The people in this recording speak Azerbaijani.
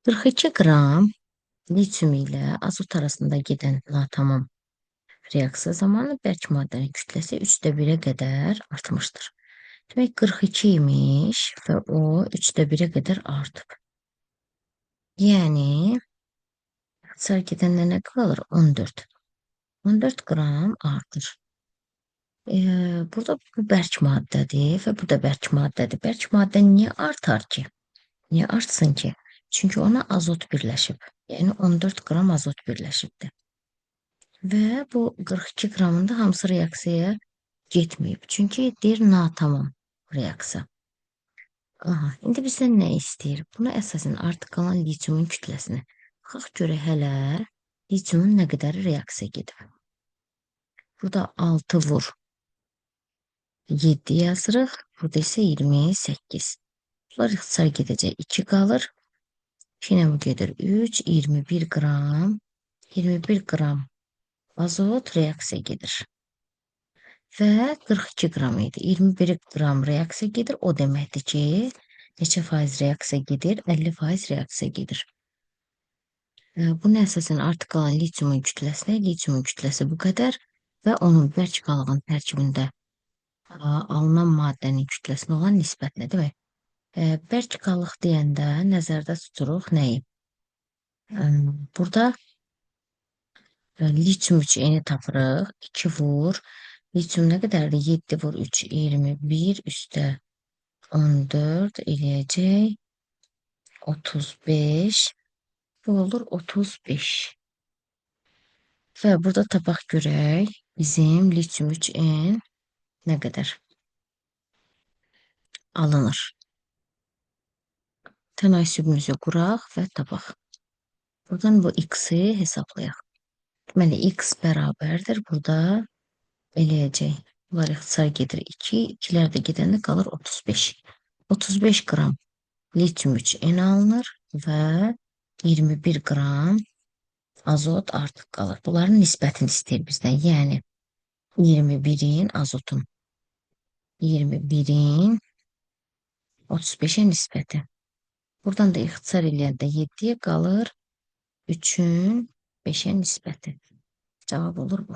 42 qram lityum ilə azot arasında gedən natamam reaksiya zamanı bərk maddənin kütləsi 1/3-ə qədər artmışdır. Demək 42 imiş və o 1/3-ə qədər artıb. Yəni ixtisar gedəndə nə qalır? 14. 14 qram artır. Burada bu bərk maddədir və bu da bərk maddədir. Bərk maddə niyə artar ki? Niyə artsın ki? Çünki ona azot birləşib. Yəni 14 qram azot birləşibdir. Və bu 42 qramın da hamısı reaksiyaya getməyib. Çünki deyir natamam reaksiya. Aha, indi bizdən nə istəyir? Buna əsasən artıq qalan lityumun kütləsini. Baxaq görək hələ lityumun nə qədər reaksiya gedib. Burada 6 vur 7 yazırıq. Burada isə 28. Bunlar ixtisar gedəcək. 2 qalır. Yine bu gedir 3, 21 qram. 21 qram azot reaksiya gedir. Və 42 qram idi. 21 qram reaksiya gedir. O deməkdir ki, neçə faiz reaksiya gedir? 50% reaksiya gedir. Buna əsasən artıq qalan lityumun kütləsinə, lityumun kütləsi bu qədər və onun bərk qalığın tərkibində alınan maddənin kütləsinə olan nisbətlə demək. Bərk qalıq deyəndə nəzərdə tuturuq nəyi? Burada lityum 3N tapırıq. 2 vur. Lityum nə qədərdir? 7 vur 3, 21 üstə 14 eləyəcək 35. Bu olur 35. Və burada tapaq görək bizim lityum 3N nə qədər alınır. Tənasübümüzü quraq və tapaq. Buradan bu x-i hesablayaq. Deməli, x bərabərdir. Burada eləyəcək. Bunlar ixtisar gedir 2. 2'lər də gedəndə qalır 35. 35 qram lityum 3N alınır və 21 qram azot artıq qalır. Bunların nisbətini istəyir bizdən. Yəni 21'in azotun 21'in 35'e nisbəti. Buradan da ixtisar eləyəndə 7'ye qalır 3'ün 5'e nisbəti. Cavab olur bu.